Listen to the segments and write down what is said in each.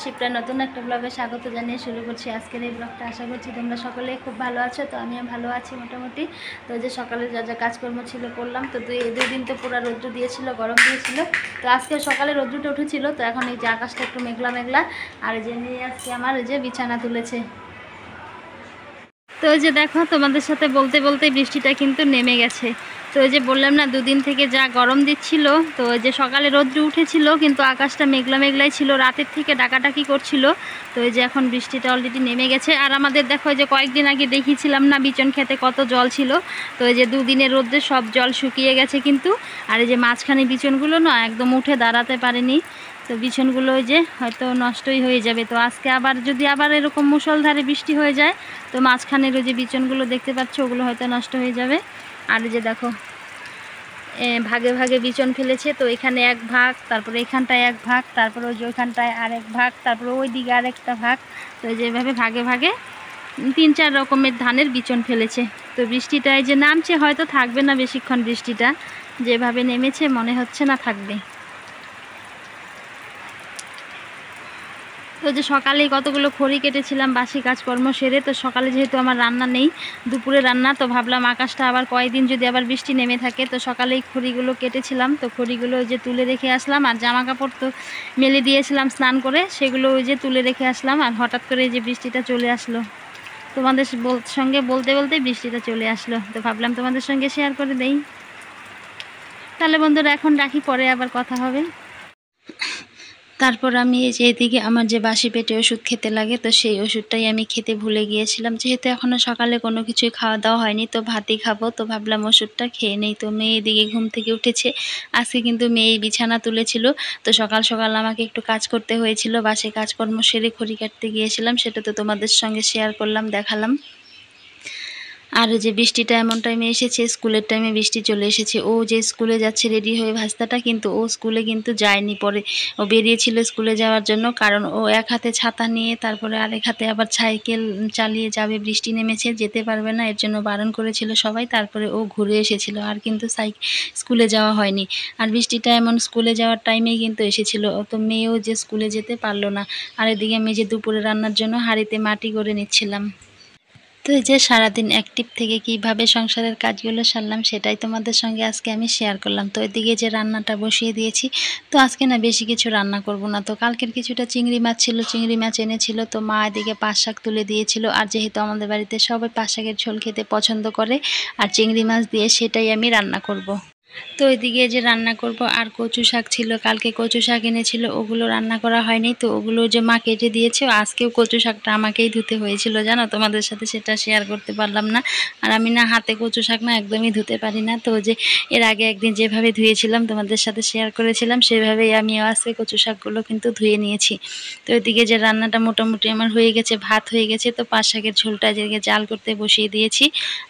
শিপ্রা নতুন একটা ব্লগে স্বাগত জানিয়ে শুরু করছি আজকের এই ব্লগটা। আশা করছি তোমরা সকলেই খুব ভালো আছো। তো আমিও ভালো আছি মোটামুটি। তো যে সকালে যা যা কাজকর্ম ছিল করলাম। তো দুই দিন তো পুরো রৌদ্র দিয়েছিল, গরম দিয়েছিল। তো আজকে সকালে রৌদ্রটা উঠেছিল। তো এখন এই যে আকাশটা একটু মেঘলা মেঘলা, আর এই যে নিয়ে আজকে আমার এই যে বিছানা তুলেছে। তো ওই যে দেখো, তোমাদের সাথে বলতে বলতে বৃষ্টিটা কিন্তু নেমে গেছে। তো ওই যে বললাম না, দুদিন থেকে যা গরম দিচ্ছিল। তো ওই যে সকালে রৌদ্র উঠেছিল কিন্তু আকাশটা মেঘলা মেঘলাই ছিল, রাতের থেকে ডাকাডাকি করছিল। তো ওই যে এখন বৃষ্টিটা অলরেডি নেমে গেছে। আর আমাদের দেখো, যে কয়েকদিন আগে দেখিয়েছিলাম না বিচন খেতে কত জল ছিল। তো ওই যে দুদিনের রৌদ্রে সব জল শুকিয়ে গেছে কিন্তু। আর এই যে মাঝখানে বিচনগুলো না একদম উঠে দাঁড়াতে পারেনি। তো বিছনগুলো ওই যে হয়তো নষ্টই হয়ে যাবে। তো আজকে আবার যদি আবার এরকম মুষলধারে বৃষ্টি হয়ে যায়, তো মাঝখানের ওই যে বিচনগুলো দেখতে পাচ্ছ ওগুলো হয়তো নষ্ট হয়ে যাবে। আর এই যে দেখো, ভাগে ভাগে বিচন ফেলেছে। তো এখানে এক ভাগ, তারপরে এখানটায় এক ভাগ, তারপরে ওই যে ওইখানটায় আরেক ভাগ, তারপরে ওই দিকে আরেকটা ভাগ। তো এই যেভাবে ভাগে ভাগে 3-4 রকমের ধানের বিচন ফেলেছে। তো বৃষ্টিটায় যে নামছে, হয়তো থাকবে না বেশিক্ষণ। বৃষ্টিটা যেভাবে নেমেছে মনে হচ্ছে না থাকবে। তো যে সকালেই কতগুলো খড়ি কেটেছিলাম বাসি কাজকর্ম সেরে। তো সকালে যেহেতু আমার রান্না নেই, দুপুরে রান্না, তো ভাবলাম আকাশটা আবার কয়েকদিন যদি আবার বৃষ্টি নেমে থাকে, তো সকালেই খড়িগুলো কেটেছিলাম। তো খড়িগুলো ওই যে তুলে রেখে আসলাম। আর জামা কাপড় তো মেলে দিয়েছিলাম স্নান করে, সেগুলো ওই যে তুলে রেখে আসলাম। আর হঠাৎ করে এই যে বৃষ্টিটা চলে আসলো, তোমাদের সঙ্গে বলতে বলতে বৃষ্টিটা চলে আসলো। তো ভাবলাম তোমাদের সঙ্গে শেয়ার করে দেই। তাহলে বন্ধুরা এখন রাখি, পরে আবার কথা হবে। তারপর আমি এই যে এদিকে আমার যে বাসি পেটে ওষুধ খেতে লাগে, তো সেই ওষুধটাই আমি খেতে ভুলে গিয়েছিলাম। যেহেতু এখনও সকালে কোনো কিছুই খাওয়া দাওয়া হয়নি, তো ভাতই খাবো। তো ভাবলাম ওষুধটা খেয়ে নেই। তো মেয়ে এদিকে ঘুম থেকে উঠেছে। আজকে কিন্তু মেয়ে বিছানা তুলেছিল। তো সকাল সকাল আমাকে একটু কাজ করতে হয়েছিল, বাসে কাজকর্ম সেরে খড়ি কাটতে গিয়েছিলাম। সেটা তো তোমাদের সঙ্গে শেয়ার করলাম, দেখালাম। আর যে বৃষ্টিটা এমন টাইমে এসেছে, স্কুলের টাইমে বৃষ্টি চলে এসেছে। ও যে স্কুলে যাচ্ছে রেডি হয়ে ভাস্তাটা, কিন্তু ও স্কুলে কিন্তু যায়নি। পরে ও বেরিয়েছিল স্কুলে যাওয়ার জন্য, কারণ ও এক হাতে ছাতা নিয়ে তারপরে আরেক হাতে আবার সাইকেল চালিয়ে যাবে। বৃষ্টি নেমেছে, যেতে পারবে না, এর জন্য বারণ করেছিল সবাই। তারপরে ও ঘুরে এসেছিল, আর কিন্তু স্কুলে যাওয়া হয়নি। আর বৃষ্টিটা এমন স্কুলে যাওয়ার টাইমেই কিন্তু এসেছিল। তো মেয়েও যে স্কুলে যেতে পারলো না। আর এদিকে আমি যে দুপুরে রান্নার জন্য হাঁড়িতে মাটি করে নিচ্ছিলাম। তো এই যে সারাদিন অ্যাক্টিভ থেকে কিভাবে সংসারের কাজগুলো সারলাম, সেটাই তোমাদের সঙ্গে আজকে আমি শেয়ার করলাম। তো এদিকে যে রান্নাটা বসিয়ে দিয়েছি। তো আজকে না বেশি কিছু রান্না করব না। তো কালকের কিছুটা চিংড়ি মাছ ছিল, চিংড়ি মাছ এনেছিল। তো মা এদিকে পাঁচ শাক তুলে দিয়েছিল। আর যেহেতু আমাদের বাড়িতে সবাই পাঁচ শাকের ঝোল খেতে পছন্দ করে, আর চিংড়ি মাছ দিয়ে সেটাই আমি রান্না করব। তো এদিকে যে রান্না করব, আর কচু শাক ছিল, কালকে কচু শাক এনেছিল, ওগুলো রান্না করা হয়নি। তো ওগুলো যে মা কেটে দিয়েছে। আজকেও কচু শাকটা আমাকেই ধুতে হয়েছিল, জানো, তোমাদের সাথে সেটা শেয়ার করতে পারলাম না। আর আমি না হাতে কচু শাক না একদমই ধুতে পারি না। তো যে এর আগে একদিন যেভাবে ধুয়েছিলাম তোমাদের সাথে শেয়ার করেছিলাম, সেভাবেই আমিও আজকে কচু শাকগুলো কিন্তু ধুয়ে নিয়েছি। তো এদিকে যে রান্নাটা মোটামুটি আমার হয়ে গেছে, ভাত হয়ে গেছে। তো পাঁচ শাকের ঝোলটা যেদিকে জাল করতে বসিয়ে দিয়েছি।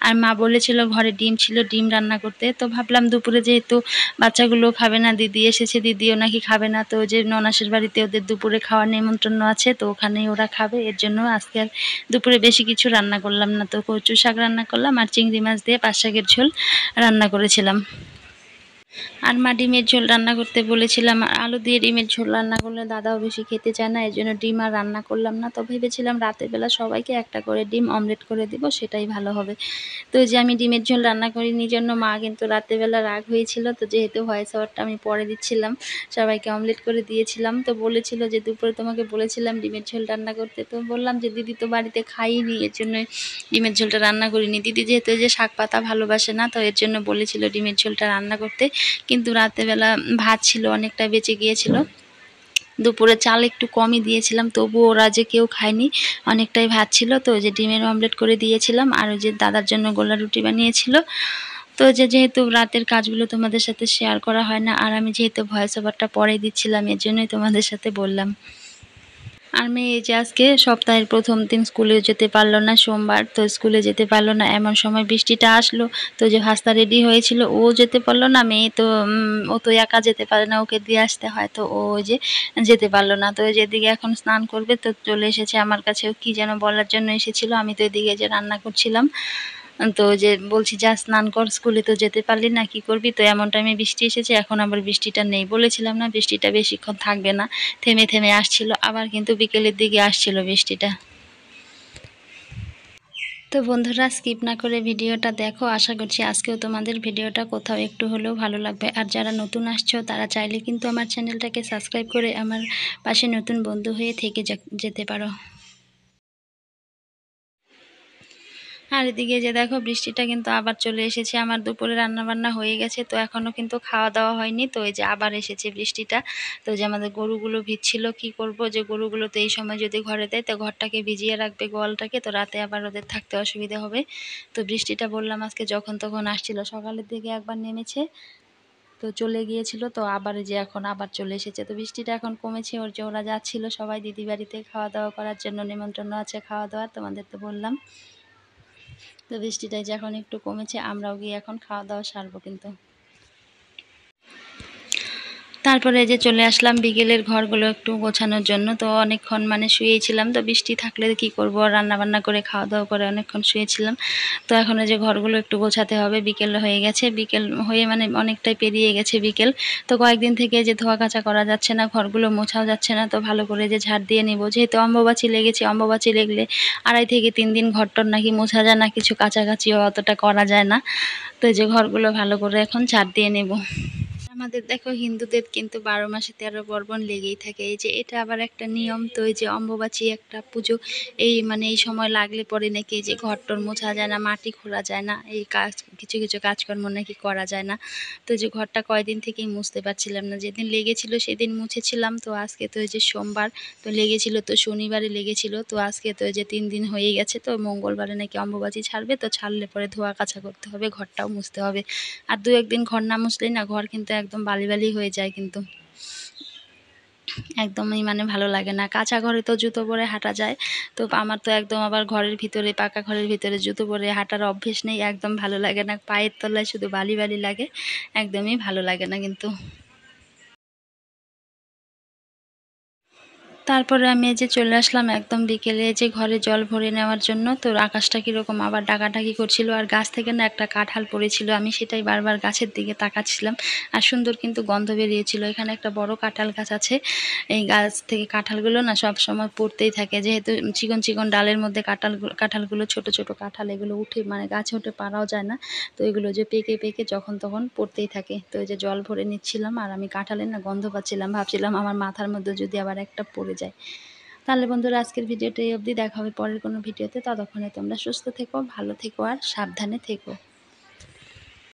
আর মা বলেছিল ঘরে ডিম ছিল, ডিম রান্না করতে। তো ভাবলাম দুপুরে যেহেতু বাচ্চাগুলো খাবে না, দিদি এসেছে, দিদিও নাকি খাবে না। তো যে ননাসের বাড়িতে ওদের দুপুরে খাওয়ার নিমন্ত্রণ আছে, তো ওখানেই ওরা খাবে। এর জন্য আজকে আর দুপুরে বেশি কিছু রান্না করলাম না। তো কচু শাক রান্না করলাম, আর চিংড়ি মাছ দিয়ে পাঁচ শাকের ঝোল রান্না করেছিলাম। আর মা ডিমের ঝোল রান্না করতে বলেছিলাম। আর আলু দিয়ে ডিমের ঝোল রান্না করলে দাদাও বেশি খেতে চায় না, এর জন্য ডিম আর রান্না করলাম না। তো ভেবেছিলাম রাতের বেলা সবাইকে একটা করে ডিম অমলেট করে দিব, সেটাই ভালো হবে। তো যে আমি ডিমের ঝোল রান্না করিনি জন্য মা কিন্তু রাতেরবেলা রাগ হয়েছিল। তো যেহেতু ভয়েস ওভারটা আমি পরে দিচ্ছিলাম, সবাইকে অমলেট করে দিয়েছিলাম। তো বলেছিল যে দুপুরে তোমাকে বলেছিলাম ডিমের ঝোল রান্না করতে। তো বললাম যে দিদি তো বাড়িতে খাইনি, এর জন্য ডিমের ঝোলটা রান্না করিনি। দিদি যেহেতু যে শাক পাতা ভালোবাসে না, তো এর জন্য বলেছিল ডিমের ঝোলটা রান্না করতে। কিন্তু রাতেরবেলা ভাত ছিল অনেকটা, বেঁচে গিয়েছিল। দুপুরে চাল একটু কমই দিয়েছিলাম, তবুও ওরা যে কেউ খায়নি, অনেকটাই ভাত ছিল। তো ওই যে ডিমের অমলেট করে দিয়েছিলাম, আর ওই যে দাদার জন্য গোলা রুটি বানিয়েছিল। তো যেহেতু রাতের কাজগুলো তোমাদের সাথে শেয়ার করা হয় না, আর আমি যেহেতু ভয়েস ওভারটা পরে দিচ্ছিলাম, এর জন্যই তোমাদের সাথে বললাম। আর মেয়ে যে আজকে সপ্তাহের প্রথম দিন স্কুলে যেতে পারলো না, সোমবার। তো স্কুলে যেতে পারলো না, এমন সময় বৃষ্টিটা আসলো। তো যে ভাস্তা রেডি হয়েছিল, ও যেতে পারলো না। মেয়ে তো ও তো একা যেতে পারে না, ওকে দিয়ে আসতে হয়। তো ও যে যেতে পারলো না। তো যেদিকে এখন স্নান করবে, তো চলে এসেছে আমার কাছে। ও কি যেন বলার জন্য এসেছিল। আমি তো এদিকে যে রান্না করছিলাম। তো যে বলছি যা স্নান কর, স্কুলে তো যেতে পারলি না, কি করবি? তো এমন টাইমে বৃষ্টি এসেছে, এখন আবার বৃষ্টিটা নেই। বলেছিলাম না বৃষ্টিটা বেশিক্ষণ থাকবে না, থেমে থেমে আসছিল, আবার কিন্তু বিকেলের দিকে আসছিল বৃষ্টিটা। তো বন্ধুরা, স্কিপ না করে ভিডিওটা দেখো। আশা করছি আজকেও তোমাদের ভিডিওটা কোথাও একটু হলেও ভালো লাগবে। আর যারা নতুন আসছো তারা চাইলে কিন্তু আমার চ্যানেলটাকে সাবস্ক্রাইব করে আমার পাশে নতুন বন্ধু হয়ে থেকে যেতে পারো। আর এদিকে যে দেখো বৃষ্টিটা কিন্তু আবার চলে এসেছে। আমার দুপুরে রান্না বান্না হয়ে গেছে, তো এখনো কিন্তু খাওয়া দাওয়া হয়নি। তো এই যে আবার এসেছে বৃষ্টিটা। তো যে আমাদের গরুগুলো ভিজছিল, কি করব, যে গরুগুলো তো এই সময় যদি ঘরে দেয় তো ঘরটাকে ভিজিয়ে রাখবে, গোয়ালটাকে, তো রাতে আবার ওদের থাকতে অসুবিধা হবে। তো বৃষ্টিটা বললাম আজকে যখন তখন আসছিল, সকালের দিকে একবার নেমেছে তো চলে গিয়েছিল, তো আবার এই যে এখন আবার চলে এসেছে। তো বৃষ্টিটা এখন কমেছে, ওর যে ওরা যাচ্ছিল সবাই দিদি বাড়িতে খাওয়া দাওয়া করার জন্য, নিমন্ত্রণ আছে খাওয়া দাওয়া, তোমাদের তো বললাম। তো বৃষ্টিটাই যখন একটু কমেছে, আমরাও গিয়ে এখন খাওয়া দাওয়া সারবো কিন্তু। তারপরে যে চলে আসলাম বিকেলের ঘরগুলো একটু গোছানোর জন্য। তো অনেকক্ষণ মানে শুয়েছিলাম, তো বৃষ্টি থাকলে কি করব, রান্না বান্না করে খাওয়া দাওয়া করে অনেকক্ষণ শুয়েছিলাম। তো এখন যে ঘরগুলো একটু গোছাতে হবে, বিকেল হয়ে গেছে, বিকেল হয়ে মানে অনেকটাই পেরিয়ে গেছে বিকেল। তো কয়েকদিন থেকে যে ধোয়া কাচা করা যাচ্ছে না, ঘরগুলো মোছাও যাচ্ছে না, তো ভালো করে যে ঝাড় দিয়ে নিব, যেহেতু অম্বুবাচী লেগেছে, অম্বুবাচী লেগলে 2.5 থেকে 3 দিন ঘরটর নাকি মোছা যায় না, কিছু কাছাকাছিও অতটা করা যায় না। তো এই যে ঘরগুলো ভালো করে এখন ঝাড় দিয়ে নেব। আমাদের দেখো হিন্দুদের কিন্তু 12 মাসে 13 পার্বণ লেগেই থাকে। এই যে এটা আবার একটা নিয়ম। তো এই যে অম্বুবাচী একটা পুজো, এই মানে এই সময় লাগলে পরে নাকি এই যে ঘরটর মোছা যায় না, মাটি খোঁড়া যায় না, এই কাজ কিছু কিছু কাজকর্ম নাকি করা যায় না। তো যে ঘরটা কয়দিন থেকেই মুছতে পারছিলাম না, যেদিন লেগেছিল সেদিন মুছেছিলাম। তো আজকে তো এই যে সোমবার, তো লেগেছিল তো শনিবারে লেগেছিল, তো আজকে তো এই যে 3 দিন হয়ে গেছে। তো মঙ্গলবারে নাকি অম্বুবাচী ছাড়বে, তো ছাড়লে পরে ধোয়া কাচা করতে হবে, ঘরটাও মুছতে হবে। আর 2-1 দিন ঘর না মুছলেই না ঘর কিন্তু একদম বালি বালি হয়ে যায় কিন্তু, একদমই মানে ভালো লাগে না। কাঁচা ঘরে তো জুতো পরে হাঁটা যায়, তো আমার তো একদম আবার ঘরের ভিতরে, পাকা ঘরের ভিতরে জুতো পরে হাঁটার অভ্যেস নেই, একদম ভালো লাগে না। পায়ের তলায় শুধু বালি বালি লাগে, একদমই ভালো লাগে না কিন্তু। তারপরে আমি এই যে চলে আসলাম একদম বিকেলে, যে ঘরে জল ভরে নেওয়ার জন্য। তো আকাশটা কীরকম আবার ডাকাডাকি করছিল, আর গাছ থেকে না একটা কাঁঠাল পড়েছিল, আমি সেটাই বারবার গাছের দিকে তাকাচ্ছিলাম। আর সুন্দর কিন্তু গন্ধ বেরিয়েছিল। এখানে একটা বড় কাঁঠাল গাছ আছে, এই গাছ থেকে কাঁঠালগুলো না সব সময় পড়তেই থাকে, যেহেতু চিকন চিকন ডালের মধ্যে কাঁঠালগুলো ছোট ছোট কাঁঠাল, এগুলো উঠে মানে গাছে উঠে পারাও যায় না। তো এগুলো যে পেকে পেকে যখন তখন পড়তেই থাকে। তো এই যে জল ভরে নিচ্ছিলাম, আর আমি কাঁঠালের না গন্ধ পাচ্ছিলাম, ভাবছিলাম আমার মাথার মধ্যে যদি আবার একটা পড়ে যায়। তাহলে বন্ধুরা, আজকের ভিডিওটা এই অবধি, দেখা হবে পরের কোনো ভিডিওতে। ততক্ষণে তোমরা সুস্থ থেকো, ভালো থেকো আর সাবধানে থেকো।